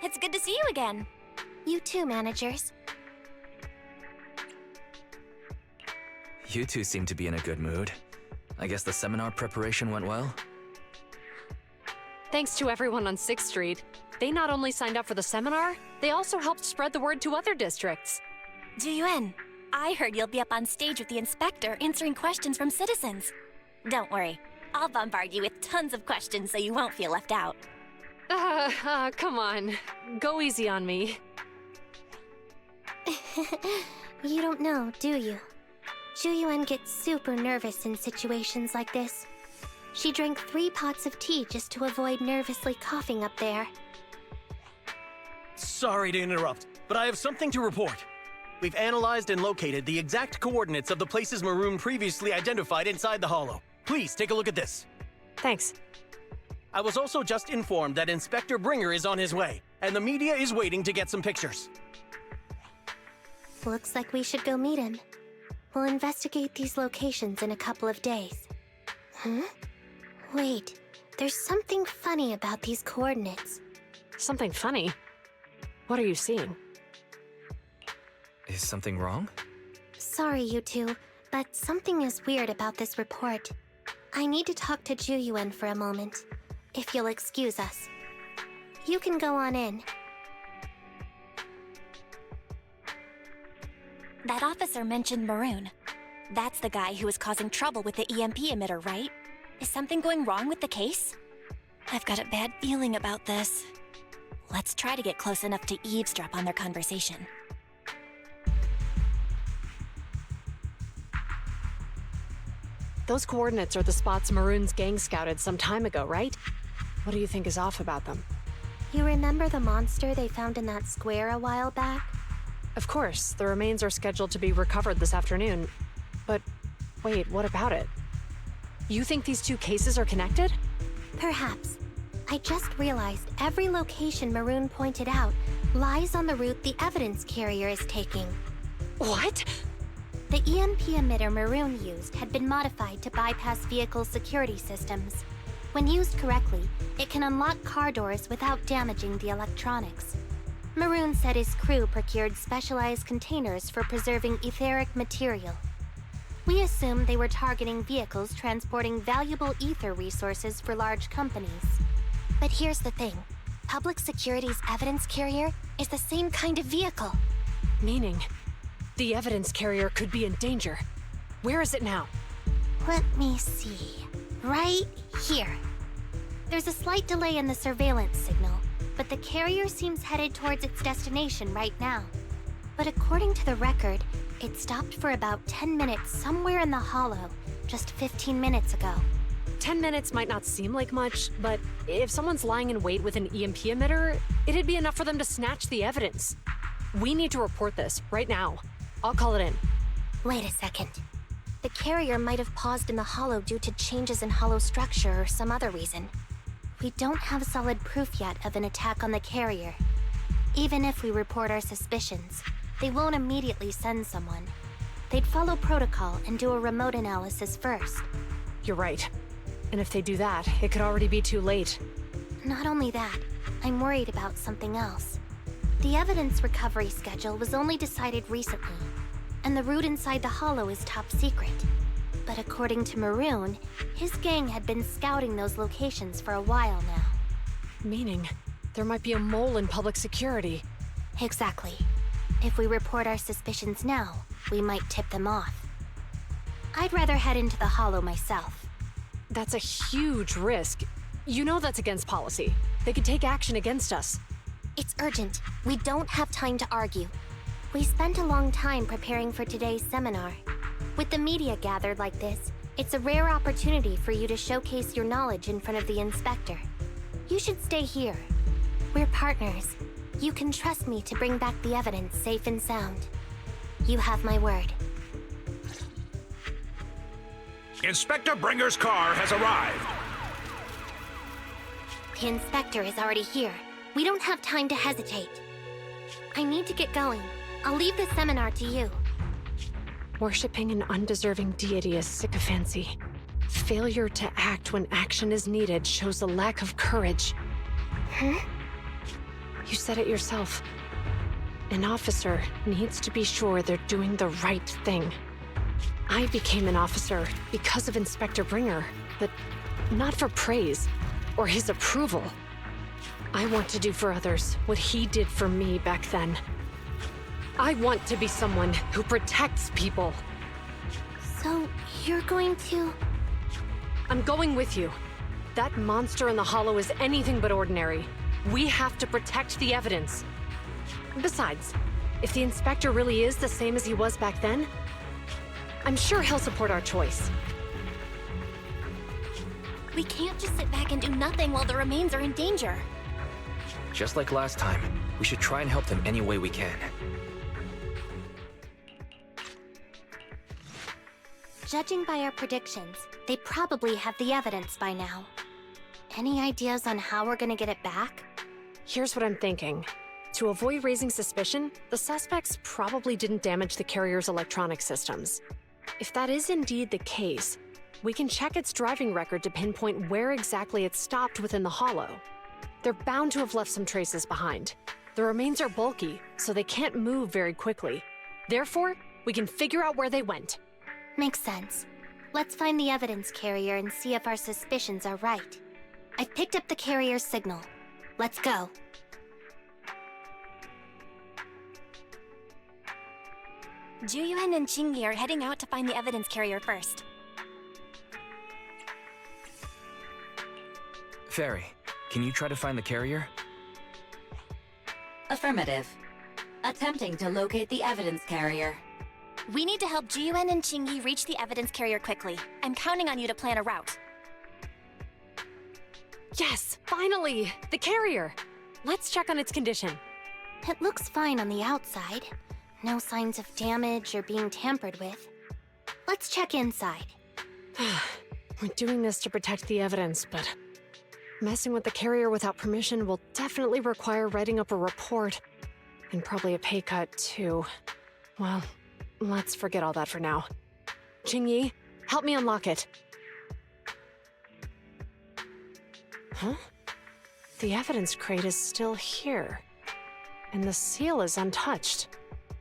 It's good to see you again. You too, managers. You two seem to be in a good mood. I guess the seminar preparation went well? Thanks to everyone on 6th Street. They not only signed up for the seminar, they also helped spread the word to other districts. Zhu, I heard you'll be up on stage with the inspector answering questions from citizens. Don't worry, I'll bombard you with tons of questions so you won't feel left out. Come on. Go easy on me. You don't know, do you? Zhu gets super nervous in situations like this. She drank 3 pots of tea just to avoid nervously coughing up there. Sorry to interrupt, but I have something to report. We've analyzed and located the exact coordinates of the places Maroon previously identified inside the hollow. Please take a look at this. Thanks. I was also just informed that Inspector Bringer is on his way, and the media is waiting to get some pictures. Looks like we should go meet him. We'll investigate these locations in a couple of days. Huh? Wait, there's something funny about these coordinates. Something funny? What are you seeing? Is something wrong? Sorry, you two, but something is weird about this report. I need to talk to Zhu for a moment, if you'll excuse us. You can go on in. That officer mentioned Maroon. That's the guy who was causing trouble with the EMP emitter, right? Is something going wrong with the case? I've got a bad feeling about this. Let's try to get close enough to eavesdrop on their conversation. Those coordinates are the spots Maroon's gang scouted some time ago, right? What do you think is off about them? You remember the monster they found in that square a while back? Of course, the remains are scheduled to be recovered this afternoon. But wait, what about it? You think these 2 cases are connected? Perhaps. I just realized every location Maroon pointed out lies on the route the evidence carrier is taking. What? The EMP emitter Maroon used had been modified to bypass vehicle security systems. When used correctly, it can unlock car doors without damaging the electronics. Maroon said his crew procured specialized containers for preserving etheric material. We assumed they were targeting vehicles transporting valuable ether resources for large companies. But here's the thing. Public Security's evidence carrier is the same kind of vehicle. Meaning, the evidence carrier could be in danger. Where is it now? Let me see. Right here. There's a slight delay in the surveillance signal, but the carrier seems headed towards its destination right now. But according to the record, it stopped for about 10 minutes somewhere in the hollow, just 15 minutes ago. 10 minutes might not seem like much, but if someone's lying in wait with an EMP emitter, it'd be enough for them to snatch the evidence. We need to report this right now. I'll call it in. Wait a second. The carrier might have paused in the hollow due to changes in hollow structure or some other reason. We don't have solid proof yet of an attack on the carrier. Even if we report our suspicions, they won't immediately send someone. They'd follow protocol and do a remote analysis first. You're right. And if they do that, it could already be too late. Not only that, I'm worried about something else. The evidence recovery schedule was only decided recently, and the route inside the hollow is top secret. But according to Maroon, his gang had been scouting those locations for a while now. Meaning, there might be a mole in public security. Exactly. If we report our suspicions now, we might tip them off. I'd rather head into the hollow myself. That's a huge risk. You know that's against policy. They could take action against us. It's urgent. We don't have time to argue. We spent a long time preparing for today's seminar. With the media gathered like this, it's a rare opportunity for you to showcase your knowledge in front of the inspector. You should stay here. We're partners. You can trust me to bring back the evidence safe and sound. You have my word. Inspector Bringer's car has arrived. The inspector is already here. We don't have time to hesitate. I need to get going. I'll leave the seminar to you. Worshipping an undeserving deity is sycophancy. Failure to act when action is needed shows a lack of courage. Huh? You said it yourself. An officer needs to be sure they're doing the right thing. I became an officer because of Inspector Bringer, but not for praise or his approval. I want to do for others what he did for me back then. I want to be someone who protects people. So, you're going to... I'm going with you. That monster in the Hollow is anything but ordinary. We have to protect the evidence. Besides, if the Inspector really is the same as he was back then, I'm sure he'll support our choice. We can't just sit back and do nothing while the remains are in danger. Just like last time, we should try and help them any way we can. Judging by our predictions, they probably have the evidence by now. Any ideas on how we're gonna get it back? Here's what I'm thinking. To avoid raising suspicion, the suspects probably didn't damage the carrier's electronic systems. If that is indeed the case, we can check its driving record to pinpoint where exactly it stopped within the Hollow. They're bound to have left some traces behind. The remains are bulky, so they can't move very quickly. Therefore, we can figure out where they went. Makes sense. Let's find the evidence carrier and see if our suspicions are right. I've picked up the carrier's signal. Let's go. Juyuan and Qingyi are heading out to find the evidence carrier first. Fairy, can you try to find the carrier? Affirmative. Attempting to locate the evidence carrier. We need to help Juyuan and Qingyi reach the evidence carrier quickly. I'm counting on you to plan a route. Yes, finally! The carrier! Let's check on its condition. It looks fine on the outside. No signs of damage or being tampered with. Let's check inside. We're doing this to protect the evidence, but messing with the carrier without permission will definitely require writing up a report. And probably a pay cut, too. Well, let's forget all that for now. Qingyi, help me unlock it. Huh? The evidence crate is still here. And the seal is untouched.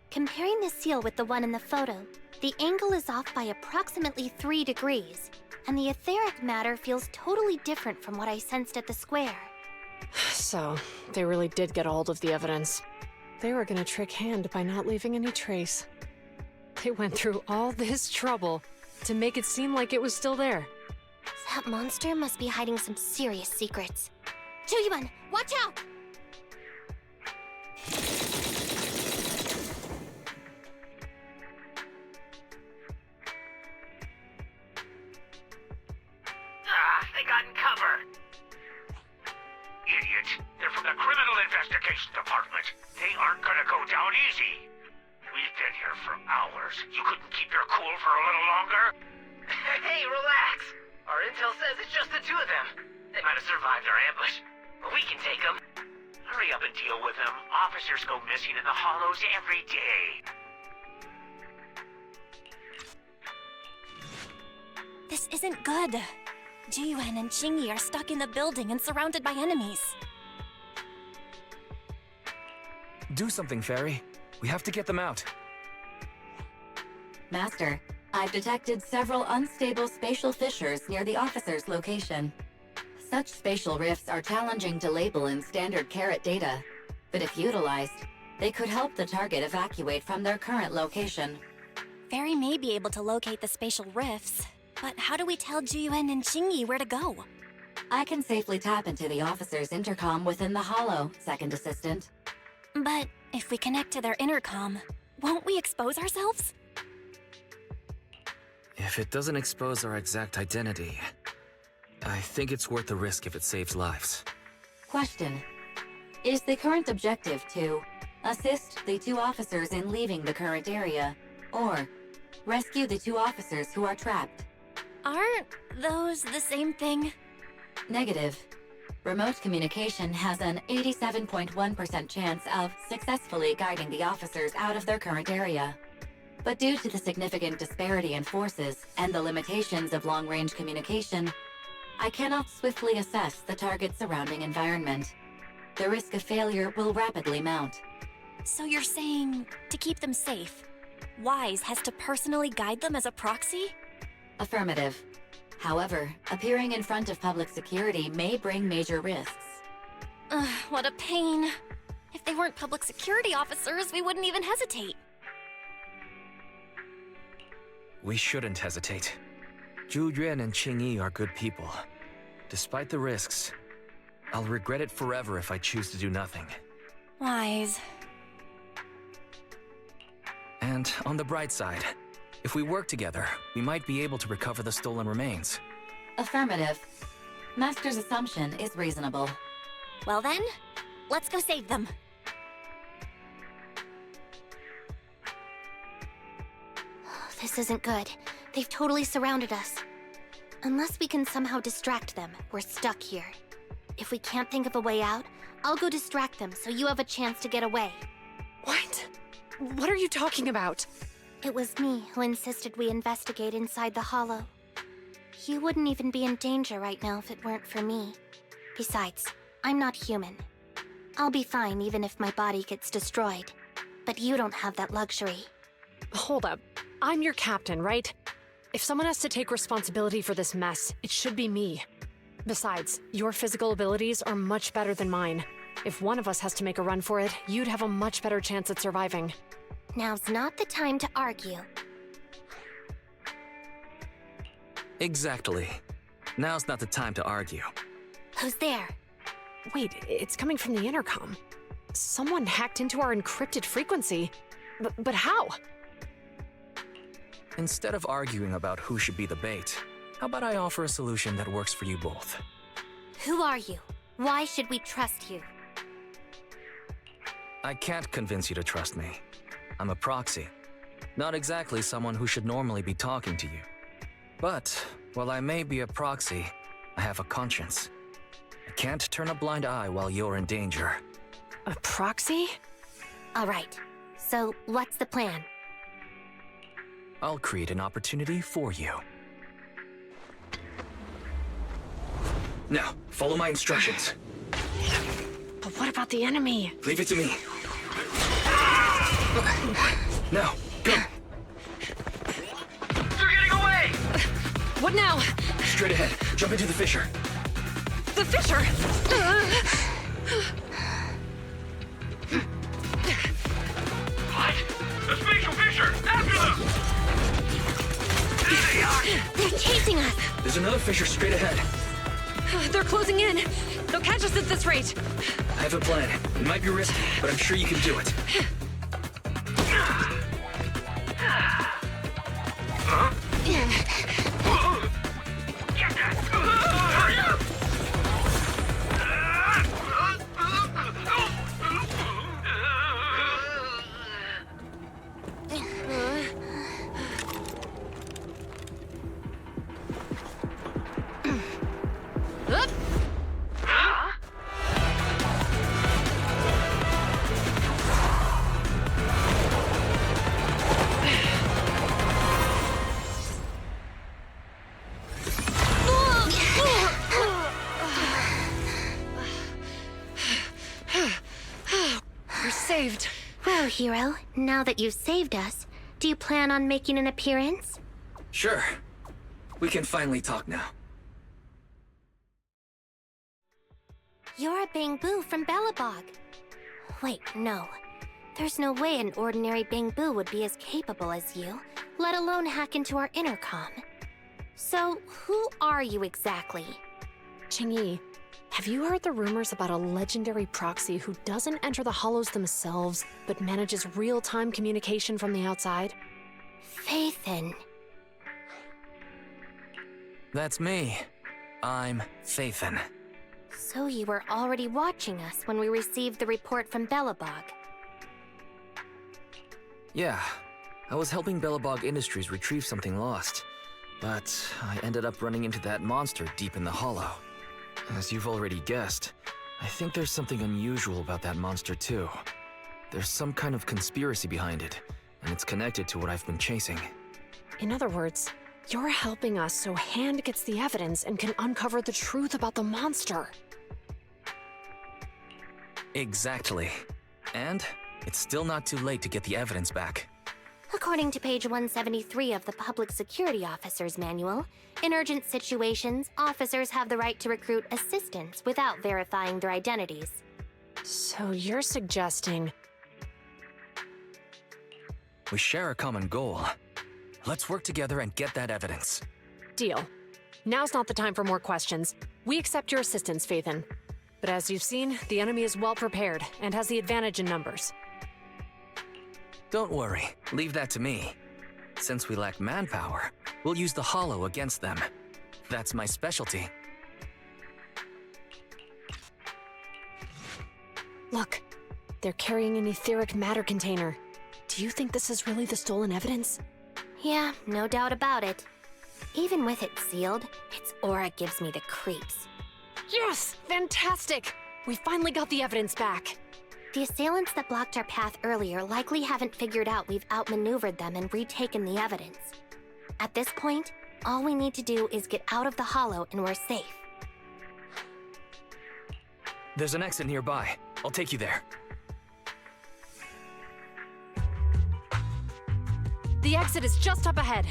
Comparing the seal with the one in the photo, the angle is off by approximately 3 degrees, and the etheric matter feels totally different from what I sensed at the square. So, they really did get a hold of the evidence. They were gonna trick Hand by not leaving any trace. They went through all this trouble to make it seem like it was still there. That monster must be hiding some serious secrets. Juyuan, watch out! They got in cover. Idiots. They're from the Criminal Investigation Department. They aren't gonna go down easy. We've been here for hours. You couldn't keep your cool for a little longer? Hey, relax. Our intel says it's just the two of them. They might have survived our ambush, but we can take them. Hurry up and deal with them. Officers go missing in the hollows every day. This isn't good. Juyuan and Qingyi are stuck in the building and surrounded by enemies. Do something, Fairy. We have to get them out. Master, I've detected several unstable spatial fissures near the officer's location. Such spatial rifts are challenging to label in standard carrot data, but if utilized, they could help the target evacuate from their current location. Fairy may be able to locate the spatial rifts, but how do we tell Juyuan and Qingyi where to go? I can safely tap into the officer's intercom within the hollow, Second Assistant. But if we connect to their intercom, won't we expose ourselves? If it doesn't expose our exact identity, I think it's worth the risk if it saves lives. Question. Is the current objective to assist the 2 officers in leaving the current area, or rescue the 2 officers who are trapped? Aren't those the same thing? Negative. Remote communication has an 87.1% chance of successfully guiding the officers out of their current area. But due to the significant disparity in forces and the limitations of long-range communication, I cannot swiftly assess the target's surrounding environment. the risk of failure will rapidly mount. So you're saying, to keep them safe, Wise has to personally guide them as a proxy? Affirmative. However, appearing in front of public security may bring major risks. Ugh, what a pain. If they weren't public security officers, we wouldn't even hesitate. We shouldn't hesitate. Zhu Yuan and Qing Yi are good people. Despite the risks, I'll regret it forever if I choose to do nothing. Wise. And on the bright side, if we work together, we might be able to recover the stolen remains. Affirmative. Master's assumption is reasonable. Well then, let's go save them. This isn't good. They've totally surrounded us. Unless we can somehow distract them, we're stuck here. If we can't think of a way out, I'll go distract them so you have a chance to get away. What? What are you talking about? It was me who insisted we investigate inside the Hollow. You wouldn't even be in danger right now if it weren't for me. Besides, I'm not human. I'll be fine even if my body gets destroyed. But you don't have that luxury. Hold up. I'm your captain, right? If someone has to take responsibility for this mess, it should be me. Besides, your physical abilities are much better than mine. If one of us has to make a run for it, you'd have a much better chance at surviving. Now's not the time to argue. Exactly. Now's not the time to argue. Who's there? Wait, it's coming from the intercom. Someone hacked into our encrypted frequency. But how? Instead of arguing about who should be the bait, how about I offer a solution that works for you both? Who are you? Why should we trust you? I can't convince you to trust me. I'm a proxy. Not exactly someone who should normally be talking to you. But, while I may be a proxy, I have a conscience. I can't turn a blind eye while you're in danger. A proxy? All right. So, what's the plan? I'll create an opportunity for you. Now, follow my instructions. But what about the enemy? Leave it to me. Now, go! They're getting away! What now? Straight ahead. Jump into the fissure. The fissure! What? The spatial fissure! After them! There they are! They're chasing us! There's another fissure straight ahead. They're closing in. They'll catch us at this rate. I have a plan. It might be risky, but I'm sure you can do it. Huh? Get that! Hurry up! We're saved. Well, hero, now that you've saved us, do you plan on making an appearance? Sure. We can finally talk now. You're a Bangbu from Belobog. Wait, no. There's no way an ordinary Bangbu would be as capable as you, let alone hack into our intercom. So, who are you exactly? Qing Yi, have you heard the rumors about a legendary proxy who doesn't enter the hollows themselves, but manages real-time communication from the outside? Phaethon. That's me. I'm Phaethon. So you were already watching us when we received the report from Belobog. Yeah. I was helping Belobog Industries retrieve something lost. But I ended up running into that monster deep in the hollow. As you've already guessed, I think there's something unusual about that monster too. There's some kind of conspiracy behind it, and it's connected to what I've been chasing. In other words, you're helping us so Hand gets the evidence and can uncover the truth about the monster. Exactly. And it's still not too late to get the evidence back. According to page 173 of the Public Security Officer's Manual, in urgent situations, officers have the right to recruit assistants without verifying their identities. So you're suggesting... We share a common goal. Let's work together and get that evidence. Deal. Now's not the time for more questions. We accept your assistance, Phaethon. But as you've seen, the enemy is well prepared and has the advantage in numbers. Don't worry, leave that to me. Since we lack manpower, we'll use the Hollow against them. That's my specialty. Look, they're carrying an etheric matter container. Do you think this is really the stolen evidence? Yeah, no doubt about it. Even with it sealed, its aura gives me the creeps. Yes! Fantastic! We finally got the evidence back. The assailants that blocked our path earlier likely haven't figured out we've outmaneuvered them and retaken the evidence. At this point, all we need to do is get out of the Hollow and we're safe. There's an exit nearby. I'll take you there. The exit is just up ahead.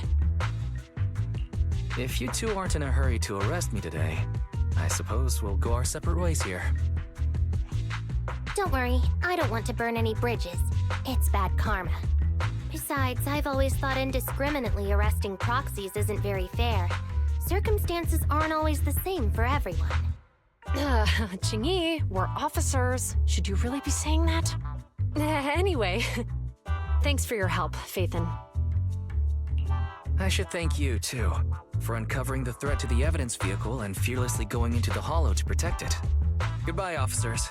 If you two aren't in a hurry to arrest me today, I suppose we'll go our separate ways here. Don't worry, I don't want to burn any bridges. It's bad karma. Besides, I've always thought indiscriminately arresting proxies isn't very fair. Circumstances aren't always the same for everyone. Qingyi, we're officers. Should you really be saying that? Anyway, thanks for your help, Phaethon. I should thank you, too, for uncovering the threat to the evidence vehicle and fearlessly going into the Hollow to protect it. Goodbye, officers.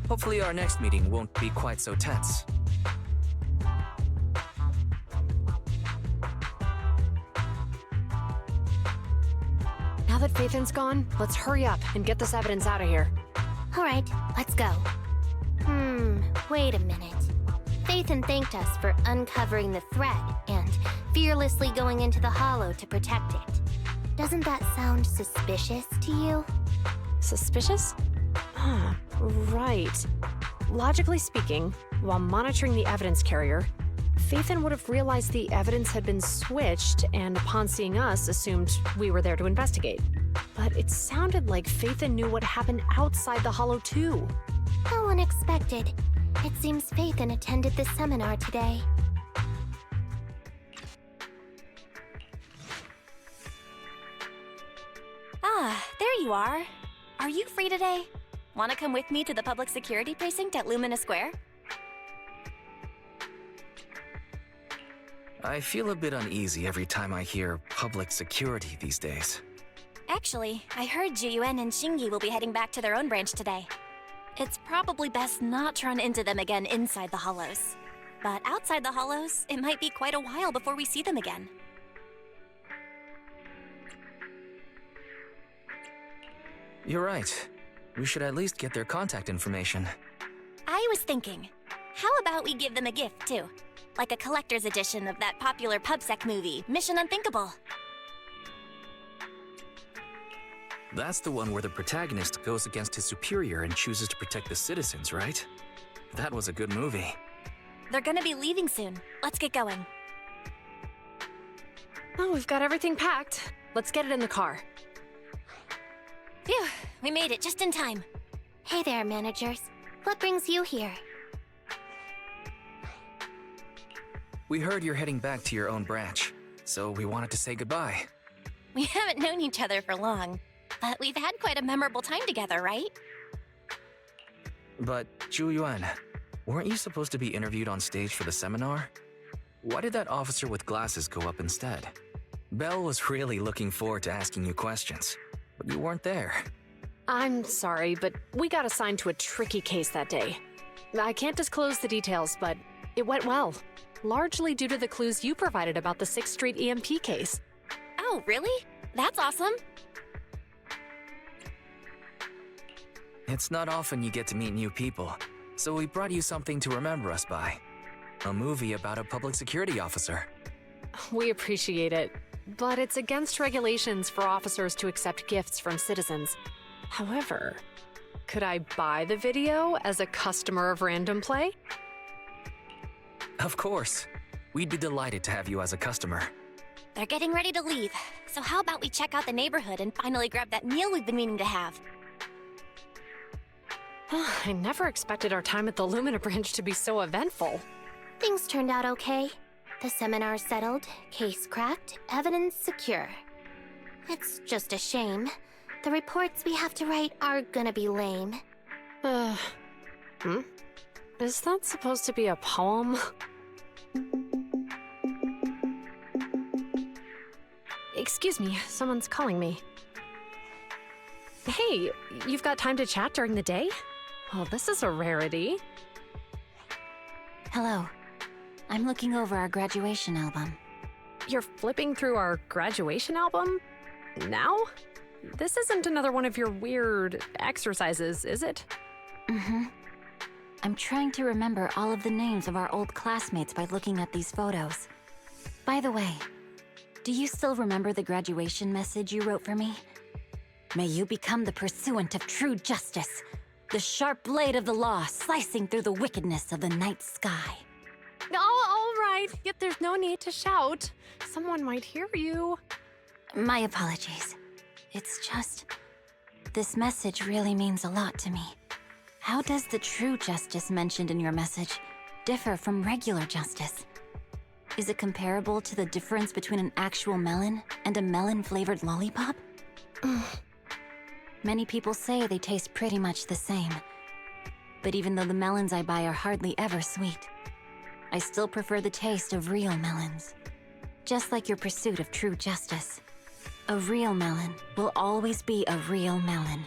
Hopefully our next meeting won't be quite so tense. Now that Phaethon's gone, let's hurry up and get this evidence out of here. All right, let's go. Wait a minute. Phaethon thanked us for uncovering the threat and fearlessly going into the Hollow to protect it. Doesn't that sound suspicious to you? Suspicious? Right. Logically speaking, while monitoring the evidence carrier, Phaethon would have realized the evidence had been switched and upon seeing us assumed we were there to investigate. But it sounded like Phaethon knew what happened outside the Hollow too. How unexpected. It seems Phaethon attended the seminar today. Ah, there you are. Are you free today? Want to come with me to the public security precinct at Lumina Square? I feel a bit uneasy every time I hear public security these days. Actually, I heard Juyuan and Xingyi will be heading back to their own branch today. It's probably best not to run into them again inside the Hollows. But outside the Hollows, it might be quite a while before we see them again. You're right. We should at least get their contact information. I was thinking, how about we give them a gift, too? Like a collector's edition of that popular PubSec movie, Mission Unthinkable. That's the one where the protagonist goes against his superior and chooses to protect the citizens, right? That was a good movie. They're gonna be leaving soon. Let's get going. Oh, we've got everything packed. Let's get it in the car. Phew, we made it just in time. Hey there, managers. What brings you here? We heard you're heading back to your own branch, so we wanted to say goodbye. We haven't known each other for long, but we've had quite a memorable time together, right? But, Juyuan, weren't you supposed to be interviewed on stage for the seminar? Why did that officer with glasses go up instead? Belle was really looking forward to asking you questions, but you weren't there. I'm sorry, but we got assigned to a tricky case that day. I can't disclose the details, but it went well. Largely due to the clues you provided about the 6th Street EMP case. Oh, really? That's awesome. It's not often you get to meet new people, so we brought you something to remember us by. A movie about a public security officer. We appreciate it, but it's against regulations for officers to accept gifts from citizens. However, Could I buy the video as a customer of Random Play? Of course. We'd be delighted to have you as a customer. They're getting ready to leave, so how about we check out the neighborhood and finally grab that meal we've been meaning to have? I never expected our time at the Lumina branch to be so eventful. Things turned out okay. The seminar settled, case cracked, evidence secure. It's just a shame. The reports we have to write are gonna be lame. Is that supposed to be a poem? Excuse me, someone's calling me. Hey, you've got time to chat during the day? Well, this is a rarity. Hello. I'm looking over our graduation album. You're flipping through our graduation album? Now? This isn't another one of your weird exercises, is it? Mm-hmm. I'm trying to remember all of the names of our old classmates by looking at these photos. By the way, do you still remember the graduation message you wrote for me? May you become the pursuant of true justice, the sharp blade of the law slicing through the wickedness of the night sky. Oh, all right. Yet there's no need to shout. Someone might hear you. My apologies. It's just, this message really means a lot to me. How does the true justice mentioned in your message differ from regular justice? Is it comparable to the difference between an actual melon and a melon-flavored lollipop? Many people say they taste pretty much the same. But even though the melons I buy are hardly ever sweet, I still prefer the taste of real melons. Just like your pursuit of true justice. A real melon will always be a real melon.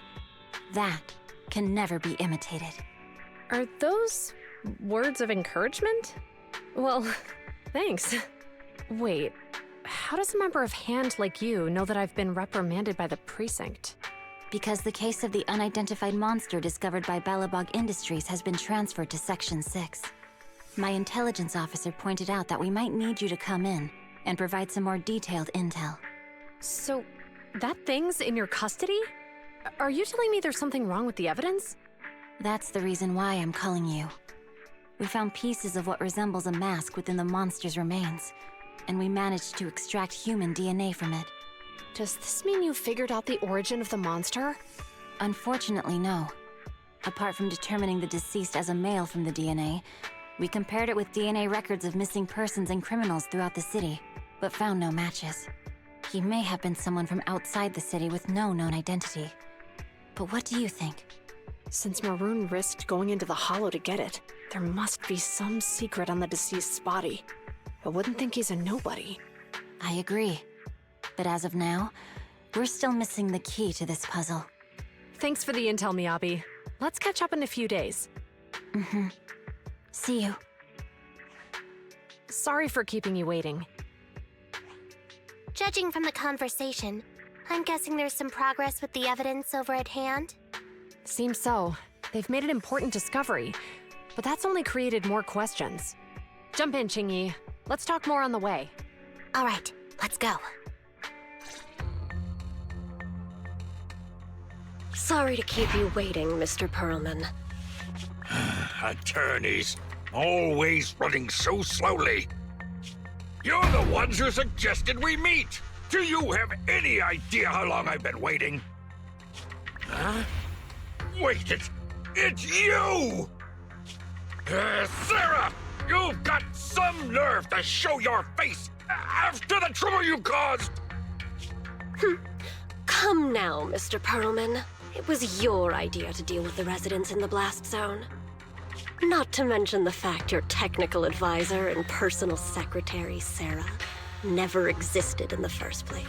That can never be imitated. Are those words of encouragement? Well, thanks. Wait, how does a member of HAND like you know that I've been reprimanded by the precinct? Because the case of the unidentified monster discovered by Belobog Industries has been transferred to Section 6. My intelligence officer pointed out that we might need you to come in and provide some more detailed intel. So, that thing's in your custody? Are you telling me there's something wrong with the evidence? That's the reason why I'm calling you. We found pieces of what resembles a mask within the monster's remains, and we managed to extract human DNA from it. Does this mean you figured out the origin of the monster? Unfortunately, no. Apart from determining the deceased as a male from the DNA, we compared it with DNA records of missing persons and criminals throughout the city, but found no matches. He may have been someone from outside the city with no known identity. But what do you think? Since Maroon risked going into the Hollow to get it, there must be some secret on the deceased's body. I wouldn't think he's a nobody. I agree. But as of now, we're still missing the key to this puzzle. Thanks for the intel, Miyabi. Let's catch up in a few days. Mm-hmm. See you. Sorry for keeping you waiting. Judging from the conversation, I'm guessing there's some progress with the evidence over at HAND? Seems so. They've made an important discovery, but that's only created more questions. Jump in, Qingyi. Let's talk more on the way. All right, let's go. Sorry to keep you waiting, Mr. Perlman. Attorneys, always running so slowly. You're the ones who suggested we meet. Do you have any idea how long I've been waiting? Huh? Wait, it's you! Sarah! You've got some nerve to show your face after the trouble you caused! Come now, Mr. Perlman. It was your idea to deal with the residents in the blast zone. Not to mention the fact your technical advisor and personal secretary, Sarah, never existed in the first place.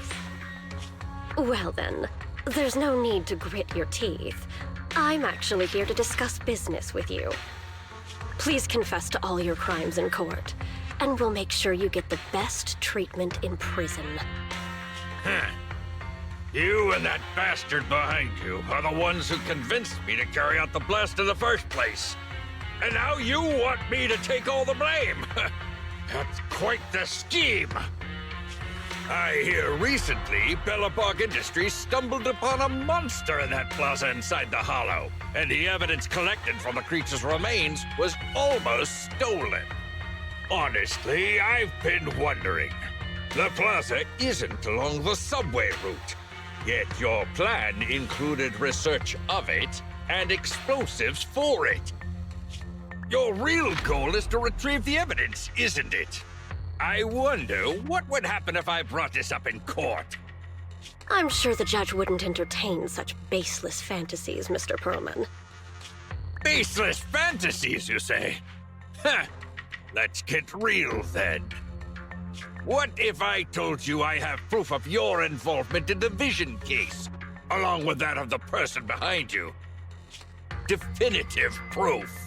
Well then, there's no need to grit your teeth. I'm actually here to discuss business with you. Please confess to all your crimes in court, and we'll make sure you get the best treatment in prison. Huh. You and that bastard behind you are the ones who convinced me to carry out the blast in the first place. And now you want me to take all the blame. That's quite the scheme. I hear recently Bellabog Industries stumbled upon a monster in that plaza inside the Hollow, and the evidence collected from the creature's remains was almost stolen. Honestly, I've been wondering. The plaza isn't along the subway route, yet your plan included research of it and explosives for it. Your real goal is to retrieve the evidence, isn't it? I wonder what would happen if I brought this up in court. I'm sure the judge wouldn't entertain such baseless fantasies, Mr. Perlman. Baseless fantasies, you say? Huh. Let's get real then. What if I told you I have proof of your involvement in the Vision case, along with that of the person behind you? Definitive proof.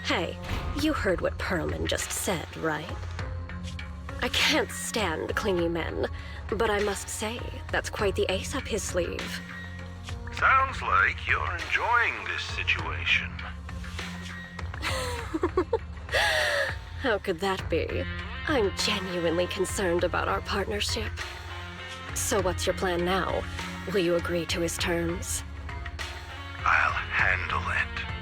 Hey, you heard what Perlman just said, right? I can't stand clingy men, but I must say, that's quite the ace up his sleeve. Sounds like you're enjoying this situation. How could that be? I'm genuinely concerned about our partnership. So what's your plan now? Will you agree to his terms? I'll handle it.